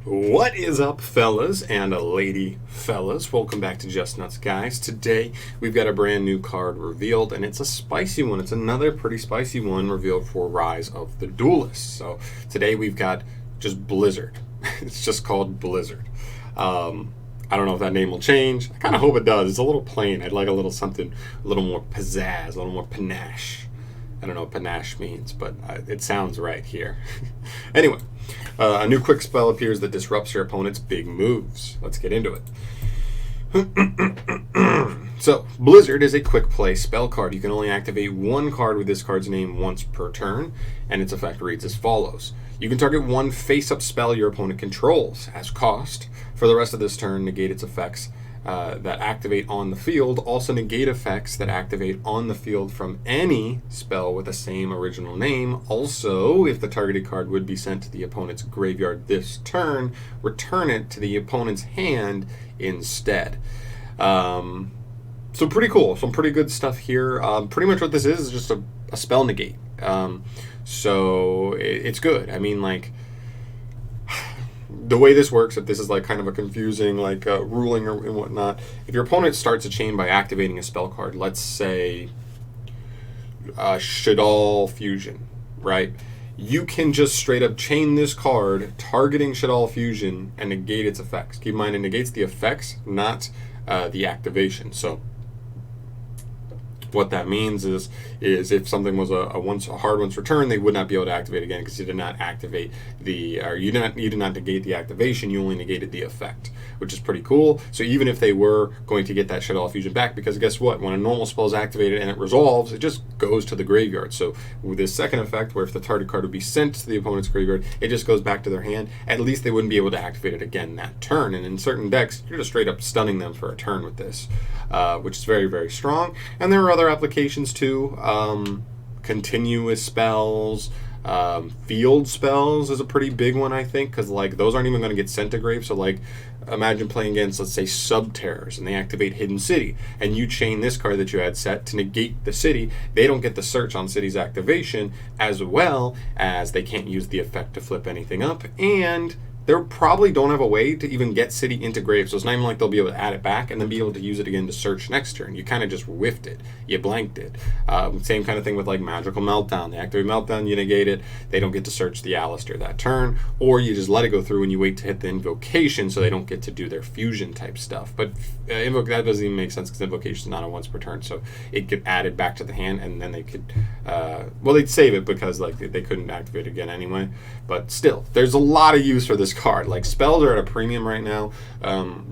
What is up, fellas and lady fellas? Welcome back to Just Nuts, guys. Today we've got a brand new card revealed, and it's a spicy one. It's another pretty spicy one revealed for Rise of the Duelist. So today we've got just Blizzard. It's just called Blizzard. I don't know if that name will change. I kind of hope it does. It's a little plain. I'd like a little something, a little more pizzazz, a little more panache. I don't know what panache means, but it sounds right here. Anyway, a new quick spell appears that disrupts your opponent's big moves. Let's get into it. So, Blizzard is a quick play spell card. You can only activate one card with this card's name once per turn, and its effect reads as follows. You can target one face-up spell your opponent controls as cost. For the rest of this turn, negate its effects that activate on the field. Also negate effects that activate on the field from any spell with the same original name. Also, if the targeted card would be sent to the opponent's graveyard this turn, return it to the opponent's hand instead. So pretty cool. Some pretty good stuff here. Pretty much what this is just a spell negate. So it's good. I mean, like, the way this works, if this is like kind of a confusing like ruling or and whatnot, if your opponent starts a chain by activating a spell card, let's say Shaddoll Fusion, right? You can just straight up chain this card targeting Shaddoll Fusion and negate its effects. Keep in mind, it negates the effects, not the activation. So what that means is if something was a hard once return, they would not be able to activate again because you did not activate you did not negate the activation. You only negated the effect, which is pretty cool. So even if they were going to get that Shaddoll Fusion back, because guess what? When a normal spell is activated and it resolves, it just goes to the graveyard. So with this second effect, where if the target card would be sent to the opponent's graveyard, it just goes back to their hand. At least they wouldn't be able to activate it again that turn. And in certain decks, you're just straight up stunning them for a turn with this, which is very, very strong. And there are other applications too. Continuous spells, field spells is a pretty big one, I think, because like those aren't even going to get sent to grave. So like imagine playing against, let's say, Sub-Terrors, and they activate Hidden City, and you chain this card that you had set to negate the city. They don't get the search on city's activation, as well as they can't use the effect to flip anything up, and they probably don't have a way to even get city into grave, so it's not even like they'll be able to add it back and then be able to use it again to search next turn. You kind of just whiffed it. You blanked it. Same kind of thing with like Magical Meltdown. They activate Meltdown, you negate it. They don't get to search the Alistair that turn, or you just let it go through and you wait to hit the invocation so they don't get to do their fusion type stuff. But that doesn't even make sense because invocation is not a once per turn, so it get added back to the hand, and then they could, they'd save it because like they couldn't activate it again anyway. But still, there's a lot of use for this card. Like, spells are at a premium right now.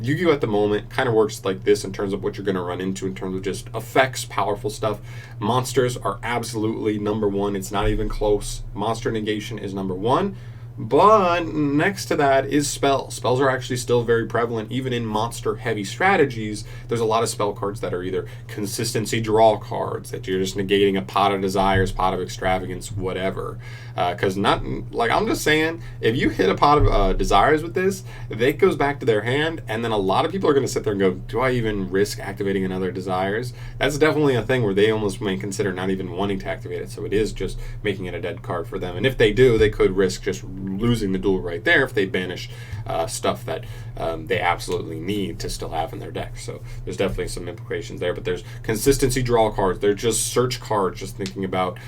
Yu-Gi-Oh! At the moment kind of works like this in terms of what you're going to run into in terms of just effects, powerful stuff. Monsters are absolutely number one. It's not even close. Monster negation is number one. But next to that is spells. Spells are actually still very prevalent, even in monster-heavy strategies. There's a lot of spell cards that are either consistency draw cards, that you're just negating a Pot of Desires, Pot of Extravagance, whatever. Because I'm just saying, if you hit a Pot of Desires with this, that goes back to their hand, and then a lot of people are going to sit there and go, do I even risk activating another Desires? That's definitely a thing where they almost may consider not even wanting to activate it, so it is just making it a dead card for them. And if they do, they could risk just losing the duel right there if they banish stuff that they absolutely need to still have in their deck. So there's definitely some implications there, but there's consistency draw cards. They're just search cards, just thinking about,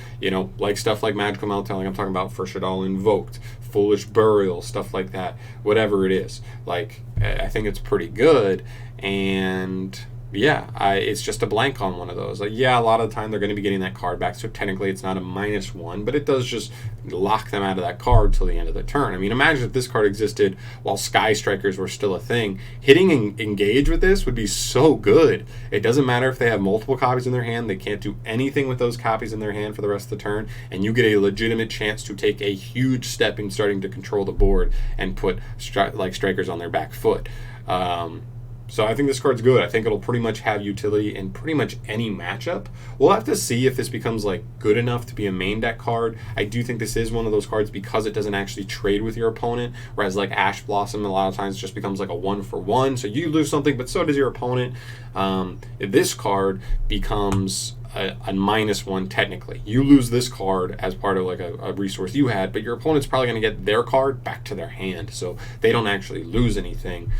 like stuff like Magical Meltdown, like I'm talking about for Shaddoll Invoked, Foolish Burial, stuff like that, whatever it is. Like, I think it's pretty good, and yeah, it's just a blank on one of those. Like, yeah, a lot of the time they're going to be getting that card back, so technically it's not a -1, but it does just lock them out of that card till the end of the turn. I mean, imagine if this card existed while Sky Strikers were still a thing. Hitting engage with this would be so good. It doesn't matter if they have multiple copies in their hand. They can't do anything with those copies in their hand for the rest of the turn, and you get a legitimate chance to take a huge step in starting to control the board and put strikers on their back foot. So I think this card's good. I think it'll pretty much have utility in pretty much any matchup. We'll have to see if this becomes like good enough to be a main deck card. I do think this is one of those cards because it doesn't actually trade with your opponent, whereas like Ash Blossom a lot of times just becomes like a 1-for-1. So you lose something, but so does your opponent. This card becomes a -1 technically. You lose this card as part of like a resource you had, but your opponent's probably going to get their card back to their hand, so they don't actually lose anything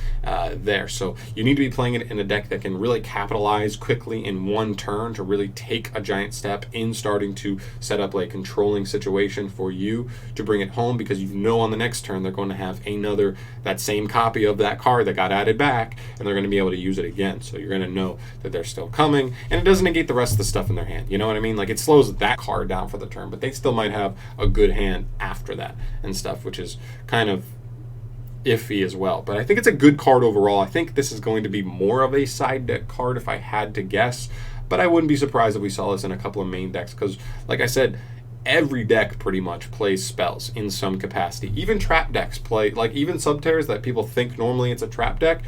there. So you need to be playing it in a deck that can really capitalize quickly in one turn to really take a giant step in starting to set up like controlling situation for you to bring it home, because you know on the next turn they're going to have that same copy of that card that got added back, and they're going to be able to use it again. So you're going to know that they're still coming, and it doesn't negate the rest of the stuff in their hand. You know what I mean? Like, it slows that card down for the turn, but they still might have a good hand after that and stuff, which is kind of iffy as well. But I think it's a good card overall. I think this is going to be more of a side deck card if I had to guess, but I wouldn't be surprised if we saw this in a couple of main decks, because like I said, every deck pretty much plays spells in some capacity. Even trap decks play, like even Subterrors that people think normally it's a trap deck,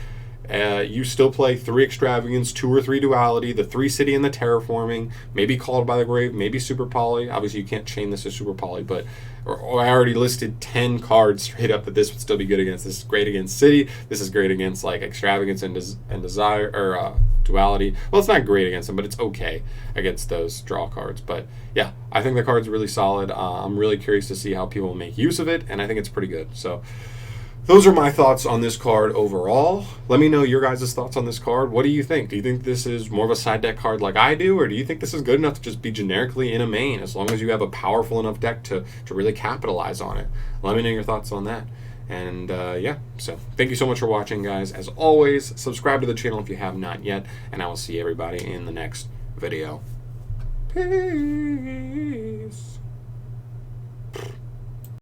you still play 3 Extravagance, 2 or 3 Duality, the 3 City and the Terraforming, maybe Called by the Grave, maybe Super Poly. Obviously you can't chain this to Super Poly, but or I already listed 10 cards straight up that this would still be good against. This is great against City. This is great against like Extravagance and Desire, or Duality. Well, it's not great against them, but it's okay against those draw cards. But yeah, I think the card's really solid. I'm really curious to see how people make use of it, and I think it's pretty good. So those are my thoughts on this card overall. Let me know your guys' thoughts on this card. What do you think? Do you think this is more of a side deck card like I do, or do you think this is good enough to just be generically in a main, as long as you have a powerful enough deck to really capitalize on it? Let me know your thoughts on that. And yeah, so thank you so much for watching, guys. As always, subscribe to the channel if you have not yet, and I will see everybody in the next video. Peace.